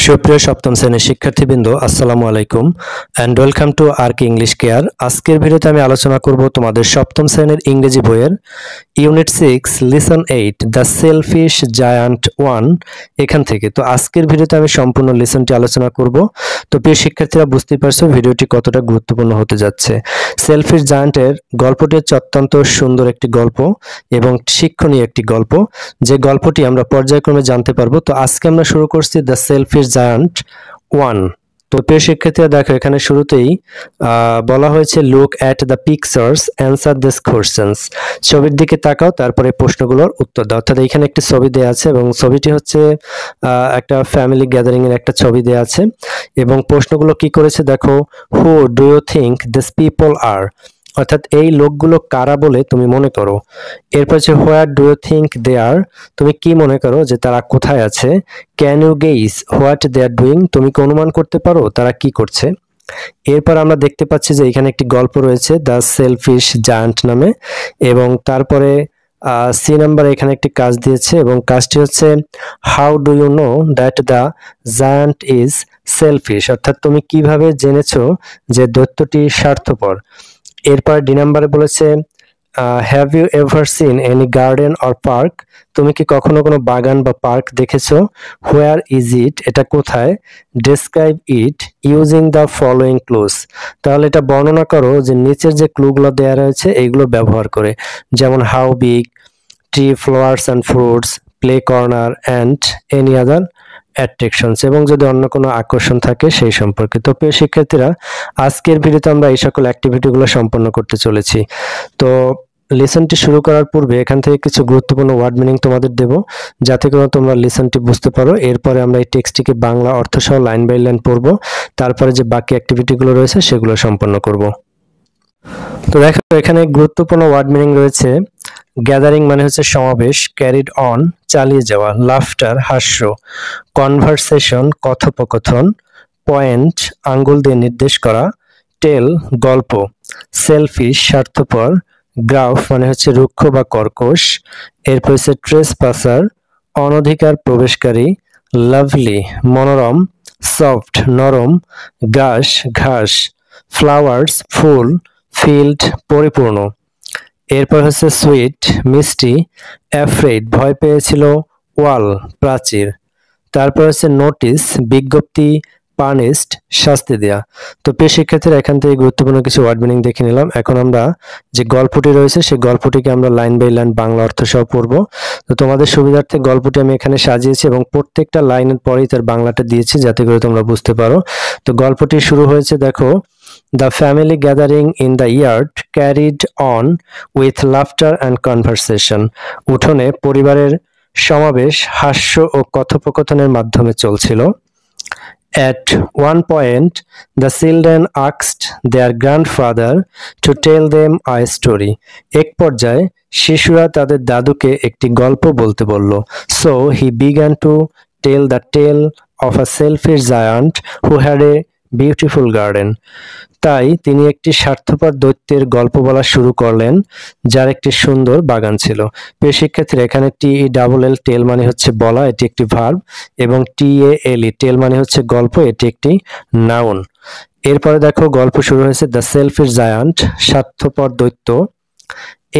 সুপ্রিয় সপ্তম শ্রেণীর শিক্ষার্থীবৃন্দ, আসসালামু আলাইকুম and welcome to ark English care. আজকের ভিডিওতে আমি আলোচনা করব তোমাদের সপ্তম শ্রেণীর ইংরেজি বইয়ের unit 6 lesson 8 the selfish giant 1 এখান থেকে। তো আজকের ভিডিওতে আমি সম্পূর্ণ লিসনটি আলোচনা করব। তো প্রিয় শিক্ষার্থীরা, বুঝতেই পারছো ভিডিওটি কতটা গুরুত্বপূর্ণ হতে যাচ্ছে। সেলফিশ জায়ান্টের গল্পটি হচ্ছে অত্যন্ত সুন্দর একটি গল্প এবং শিক্ষণীয় একটি গল্প, যে গল্পটি আমরা পর্যায়ক্রমে জানতে পারবো। তো আজকে আমরা শুরু করছি দ্য সেলফিশ জায়ান্ট 1। তো প্রিয় শিক্ষার্থীরা দেখো, এখানে শুরুতেই বলা হয়েছে look at the pictures, answer this questions. ছবির দিকে তাকাও, তারপরে প্রশ্নগুলোর উত্তর দাও। অর্থাৎ এখানে একটি ছবি দেওয়া আছে এবং ছবিটি হচ্ছে একটা ফ্যামিলি গ্যাদারিং এর একটা ছবি দেওয়া আছে এবং প্রশ্নগুলো কি করেছে দেখো, who do you think this people are, অর্থাৎ এই লোকগুলো কারা বলে তুমি মনে করো। এরপর হচ্ছে where do you think they are, তুমি কি মনে করো যে তারা কোথায় আছে। Can you guess what they are doing, তুমি কি অনুমান করতে পারো তারা কি করছে। এরপর আমরা দেখতে পাচ্ছি যে এখানে একটি গল্প রয়েছে দ্য সেলফিশ জায়ান্ট নামে, এবং তারপরে সি নাম্বার এখানে একটি কাজ দিয়েছে এবং কাজটি হচ্ছে how do you know that the giant is selfish, অর্থাৎ তুমি কিভাবে জেনেছো যে দৈত্যটি স্বার্থপর। এরপর ডি নাম্বারে বলেছে have you ever seen any garden or park, তুমি কি কখনো কোনো বাগান বা পার্ক দেখেছো। হোয়ার ইজ ইট, এটা কোথায়। Describe it using the following clues, তাহলে এটা বর্ণনা করো যে নিচের যে ক্লুগুলো দেওয়া রয়েছে এইগুলো ব্যবহার করে, যেমন how big, tree, flowers and fruits, play corner and any other attractions, এবং যদি অন্য কোনো আকর্ষণ থাকে সেই সম্পর্কে। তো প্রিয় শিক্ষার্থীরা, আজকের ভিডিওতে আমরা এই সকল অ্যাক্টিভিটিগুলো সম্পন্ন করতে চলেছি। তো লিসনটি শুরু করার পূর্বে এখান থেকে কিছু গুরুত্বপূর্ণ ওয়ার্ড মিনিং তোমাদের দেব, যাতে করে তোমরা লিসনটি বুঝতে পারো। এরপরে আমরা এই টেক্সটটিকে বাংলা অর্থ সহ লাইন বাই লাইন পড়বো, তারপরে যে বাকি অ্যাক্টিভিটিগুলো রয়েছে সেগুলো সম্পন্ন করব। তো দেখো, এখানে গুরুত্বপূর্ণ ওয়ার্ড মিনিং রয়েছে। গ্যাদারিং মানে হচ্ছে সমাবেশ, ক্যারিড অন চালিয়ে যাওয়া, লাফটার হাস্য, কনভারসেশন কথোপকথন, পয়েন্ট আঙ্গুল দিয়ে নির্দেশ করা, টেল গল্প, সেলফিশ স্বার্থপর, গ্রাফ মানে হচ্ছে রুক্ষ বা কর্কশ, এরপর হচ্ছে ট্রেসপাসার অনধিকার প্রবেশকারী, লাভলি মনোরম, সফট নরম, গ্রাস ঘাস, ফ্লাওয়ার্স ফুল, ফিল্ড পরিপূর্ণ। এরপর হচ্ছে সুইট মিষ্টি, অ্যাফ্রেড ভয় পেয়েছিল, ওয়াল প্রাচীর। তারপর হচ্ছে নোটিস বিজ্ঞপ্তি, পানিশড শাস্তি দেয়া। তো প্রিয় শিক্ষার্থীরা, এখান থেকে গুরুত্বপূর্ণ কিছু ওয়ার্ড মিনিং দেখে নিলাম। এখন আমরা যে গল্পটি রয়েছে সেই গল্পটিকে আমরা লাইন বাই লাইন বাংলা অর্থ সহ পড়ব। তো তোমাদের সুবিধার্থে গল্পটি আমি এখানে সাজিয়েছি এবং প্রত্যেকটা লাইনের পরেই তার বাংলাটা দিয়েছি, যাতে করে তোমরা বুঝতে পারো। তো গল্পটি শুরু হয়েছে দেখো, The family gathering in the yard carried on with laughter and conversation. উঠোনে পরিবারের সমাবেশ হাস্য ও কথোপকথনের মাধ্যমে চলছিল। At one point, the children asked their grandfather to tell them a story. এক পর্যায়ে শিশুরা তাদের দাদুকে একটি গল্প বলতে বলল। So he began to tell the tale of a selfish giant who had a beautiful garden. তাই তিনি একটি স্বার্থপর দৈত্যের গল্প বলা শুরু করলেন, যার একটি সুন্দর বাগান ছিল। প্রিয় শিক্ষার্থীরা, এখানে TELL টেল মানে হচ্ছে বলা, এটি একটি ভার্ব, এবং TALE টেল মানে হচ্ছে গল্প, এটি একটি নাউন। এরপরে দেখো, গল্প শুরু হয়েছে দ্য সেলফিশ জায়ান্ট স্বার্থপর দৈত্য।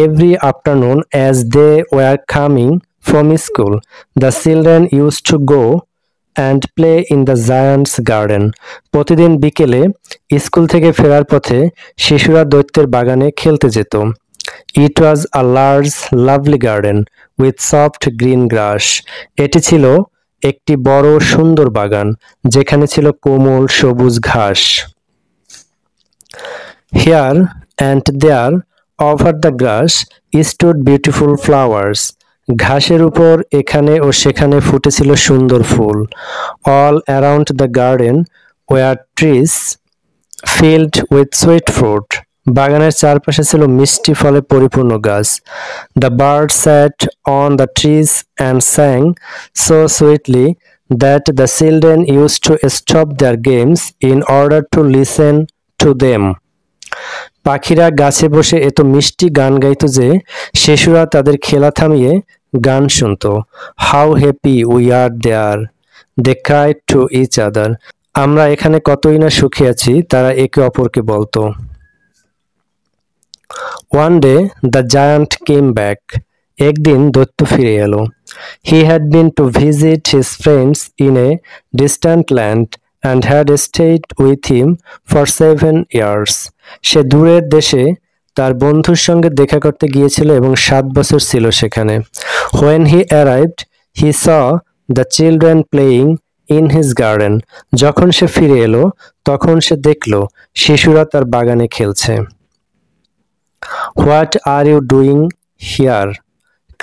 Every afternoon as they were coming from school the children use to go and play in the giant's garden. প্রতিদিন বিকেলে স্কুল থেকে ফেরার পথে শিশুরা দৈত্যের বাগানে খেলতে যেত। It was a large lovely garden with soft green grass. এটি ছিল একটি বড় সুন্দর বাগান, যেখানে ছিল কোমল সবুজ ঘাস। Here and there over the grass stood beautiful flowers. ঘাসের উপর এখানে ও সেখানে ফুটেছিল সুন্দর ফুল। All around the garden were trees filled with sweet fruit. বাগানের চারপাশে ছিল মিষ্টি ফলে পরিপূর্ণ গাছ। The bird sat on the trees and sang so sweetly that the children use to stop their games in order to listen to them. পাখিরা গাছে বসে এত মিষ্টি গান গাইত যে শিশুরা তাদের খেলা থামিয়ে গান শুনত। How happy we are there, they cried to each other. আমরা এখানে কতই না সুখী আছি, তারা একে অপরকে বলতো। One day the giant came back. একদিন দৈত্য ফিরে এলো। He had been to visit his friends in a distant land and had stayed with him for 7 years. সে দূরের দেশে তার বন্ধুর সঙ্গে দেখা করতে গিয়েছিল এবং 7 বছর ছিল সেখানে। When he arrived, he saw the children playing in his garden. যখন সে ফিরে এলো, তখন সে দেখলো শিশুরা তার বাগানে খেলছে। What are you doing here?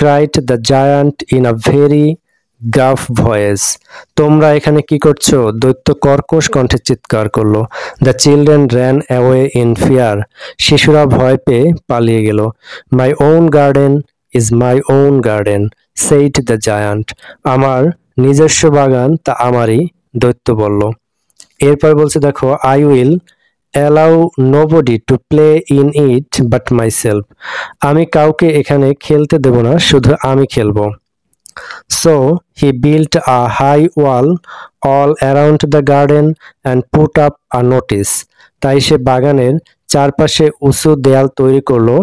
cried the giant in a very gruff voice. তোমরা এখানে কি করছো? দৈত্য কর্কশ কণ্ঠে চিৎকার করলো। The children ran away in fear. শিশুরা ভয় পেয়ে পালিয়ে গেল। My own garden is my own garden, said the giant. আমার নিজস্ব বাগান তা আমারই, দৈত্য বলল। এরপর বলছে দেখো, I will allow nobody to play in it but myself. আমি কাউকে এখানে খেলতে দেব না, শুধু আমি খেলবো। So he built a high wall all around the garden and put up a notice. তাই সে বাগানের চারপাশে উঁচু দেয়াল তৈরি করলো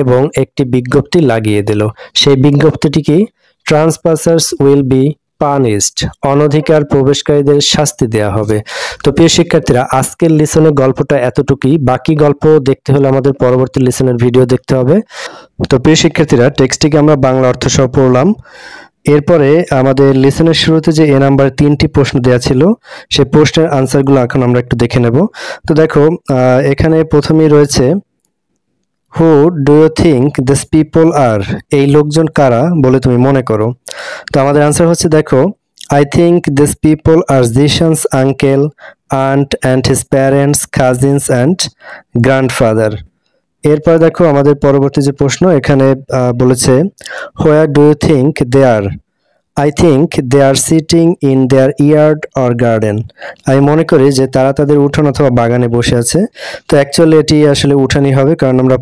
এবং একটি বিজ্ঞপ্তি লাগিয়ে দিল। সেই বিজ্ঞপ্তিটি কি? Trespassers will be punished. অনধিকার প্রবেশকারীদের শাস্তি দেয়া হবে। তো প্রিয় শিক্ষার্থীরা, আজকের লিসনের গল্পটা এতটুকুই। বাকি গল্প দেখতে হলে আমাদের পরবর্তী লিসনের ভিডিও দেখতে হবে। তো প্রিয় শিক্ষার্থীরা, টেক্সটটিকে আমরা বাংলা অর্থ সহ পড়লাম। এরপরে আমাদের লিসনের শুরুতে যে নাম্বার 3টি প্রশ্ন দেওয়া ছিল, সেই প্রশ্নের আনসারগুলো এখন আমরা একটু দেখে নেব। তো দেখো, এখানে প্রথমেই রয়েছে who do you think this people are? এই লোকজন কারা বলে তুমি মনে করো? তো আমাদের আনসার হচ্ছে দেখো, I think this people are Zishan's uncle, aunt and his parents, cousins and grandfather. এরপর দেখো আমাদের পরবর্তী যে প্রশ্ন এখানে বলেছে, where do you think they are? I think they are sitting in their yard or garden. আমি মনে করি যে তারা তাদের উঠোন অথবা বাগানে বসে আছে। তো অ্যাকচুয়ালি এটি আসলে উঠানই হবে, কারণ আমরা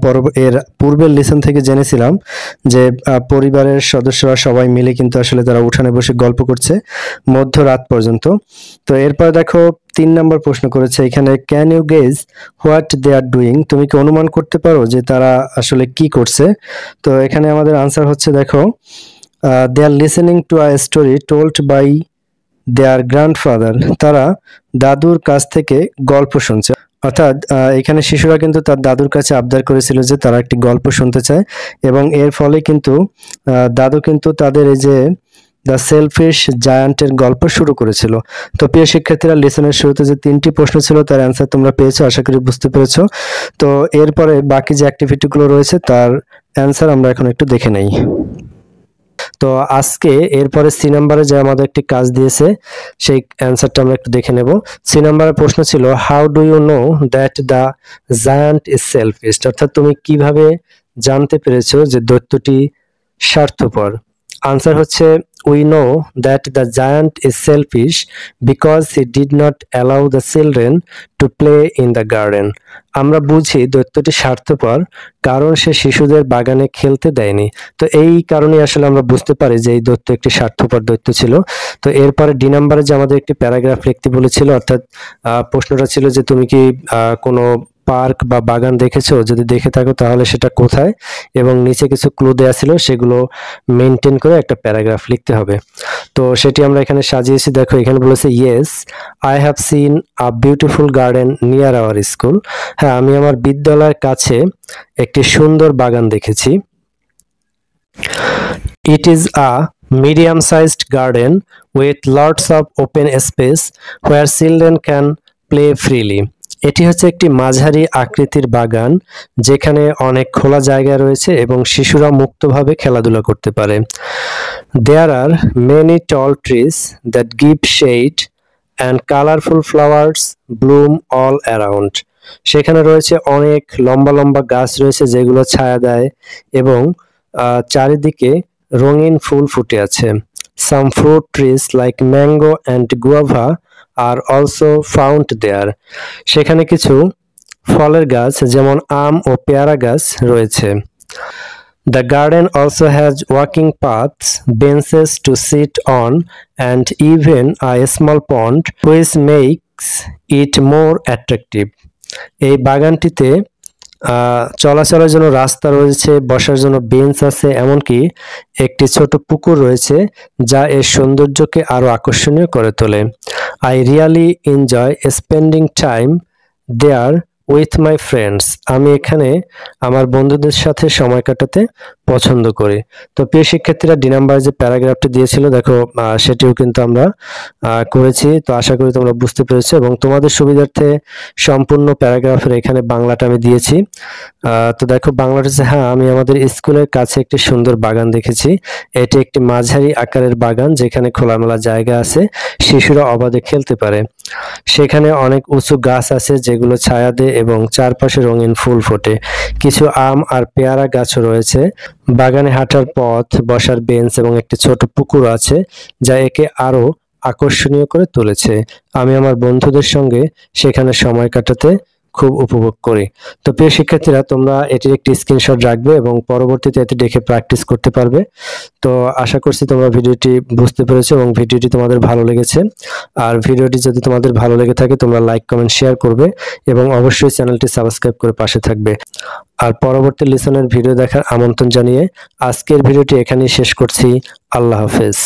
এর পূর্বের লিসন থেকে জেনেছিলাম যে পরিবারের সদস্যরা সবাই মিলে কিন্তু আসলে তারা উঠানে বসে গল্প করছে মধ্যরাত পর্যন্ত। তো এরপর দেখো 3 নম্বর প্রশ্ন করেছে এখানে, can you guess what they are doing? তুমি কি অনুমান করতে পারো যে তারা আসলে কি করছে? তো এখানে আমাদের আনসার হচ্ছে দেখো, they are listening to a story told by their grandfather. তারা দাদুর কাছ থেকে গল্প শুনছে। অর্থাৎ এখানে শিশুরা কিন্তু তার দাদুর কাছে আবদার করেছিল যে তারা একটি গল্প শুনতে চায়, এবং এর ফলে কিন্তু দাদু কিন্তু তাদের এই যে দ্য সেলফিশ জায়ান্টের গল্প শুরু করেছিল। তো প্রিয় শিক্ষার্থীরা, লিসনের শুরুতে যে 3টি প্রশ্ন ছিল তার অ্যান্সার তোমরা পেয়েছো, আশা করি বুঝতে পেরেছো। তো এরপরে বাকি যে অ্যাক্টিভিটিগুলো রয়েছে তার অ্যান্সার আমরা এখন একটু দেখে নেই। তো আজকে এরপরে সি নাম্বারে যে আমাদের একটি কাজ দিয়েছে সেই অ্যান্সারটা আমরা একটু দেখে নেব। সি নাম্বারের প্রশ্ন ছিল, how do you know that the giant is selfish? অর্থাৎ তুমি কিভাবে জানতে পেরেছো যে দৈত্যটি স্বার্থপর? আনসার হচ্ছে, we know that the giant is selfish because he did not allow the children to play in the garden. আমরা বুঝি দৈত্যটি স্বার্থপর কারণ সে শিশুদের বাগানে খেলতে দেয়নি। তো এই কারণে আসলে আমরা বুঝতে পারি যে এই দৈত্য একটি স্বার্থপর দৈত্য ছিল। তো এরপরে ডি নাম্বারে যে আমাদের একটি প্যারাগ্রাফ লিখতে বলেছিল, অর্থাৎ প্রশ্নটা ছিল যে তুমি কি কোনো পার্ক বা বাগান দেখেছো? যদি দেখে থাকো তাহলে সেটা কোথায়, এবং নিচে কিছু ক্লু দেওয়া ছিল, সেগুলো মেনটেন করে একটা প্যারাগ্রাফ লিখতে হবে। তো সেটি আমরা এখানে সাজিয়েছি। দেখো এখানে বলেছে, yes I have seen a beautiful garden near our school. হ্যাঁ, আমি আমার বিদ্যালয়ের কাছে একটি সুন্দর বাগান দেখেছি। It is a medium sized garden with lots of open space where children can play freely. এটি হচ্ছে একটি মাঝারি আকৃতির বাগান যেখানে অনেক খোলা জায়গা রয়েছে এবং শিশুরা মুক্তভাবে খেলাধুলা করতে পারে। There are many tall trees that give shade and colorful flowers bloom all around. সেখানে রয়েছে অনেক লম্বা লম্বা গাছ রয়েছে যেগুলো ছায়া দেয় এবং চারিদিকে রঙিন ফুল ফুটে আছে। Some fruit trees like mango and guava are also found there. সেখানে কিছু ফলের গাছ যেমন আম ও পেয়ারা গাছ রয়েছে। The garden also has walking paths, benches to sit on, and even a small pond, which makes it more attractive. এই বাগানটিতে চলাচলের জন্য রাস্তা রয়েছে, বসার জন্য বেঞ্চ আছে, এমনকি একটি ছোট পুকুর রয়েছে যা এর সৌন্দর্যকে আরো আকর্ষণীয় করে তোলে। I really enjoy spending time there with my friends. আমি এখানে আমার বন্ধুদের সাথে সময় কাটাতে পছন্দ করি। তো প্রিয় শিক্ষার্থীরা, ডি নাম্বার যে প্যারাগ্রাফটি দিয়েছিল দেখো, সেটিও কিন্তু আমরা করেছি। তো আশা করি তোমরা বুঝতে পেরেছো, এবং তোমাদের সুবিধার্থে সম্পূর্ণ প্যারাগ্রাফের এখানে বাংলাটা আমি দিয়েছি। তো দেখো বাংলাটা হচ্ছে, হ্যাঁ আমি আমাদের স্কুলের কাছে একটি সুন্দর বাগান দেখেছি। এটি একটি মাঝারি আকারের বাগান যেখানে খোলামেলা জায়গা আছে, শিশুরা অবাধে খেলতে পারে। সেখানে অনেক উঁচু গাছ আছে যেগুলো ছায়া দেয় এবং চারপাশে রঙিন ফুল ফোটে। কিছু আম আর পেয়ারা গাছও রয়েছে। বাগানে হাঁটার পথ, বসার বেঞ্চ এবং একটি ছোট পুকুর আছে যা একে আরো আকর্ষণীয় করে তুলেছে। আমি আমার বন্ধুদের সঙ্গে সেখানে সময় কাটাতে খুব উপভোগ করি। তো প্রিয় শিক্ষার্থীরা, তোমরা এটির একটি স্ক্রিনশট রাখবে এবং পরবর্তীতে এটি দেখে প্র্যাকটিস করতে পারবে। তো আশা করছি তোমরা ভিডিওটি বুঝতে পেরেছো এবং ভিডিওটি তোমাদের ভালো লেগেছে। আর ভিডিওটি যদি তোমাদের ভালো লেগে থাকে তোমরা লাইক, কমেন্ট, শেয়ার করবে এবং অবশ্যই চ্যানেলটি সাবস্ক্রাইব করে পাশে থাকবে। আর পরবর্তী লিসনের ভিডিও দেখার আমন্ত্রণ জানিয়ে আজকের ভিডিওটি এখানেই শেষ করছি। আল্লাহ হাফেজ।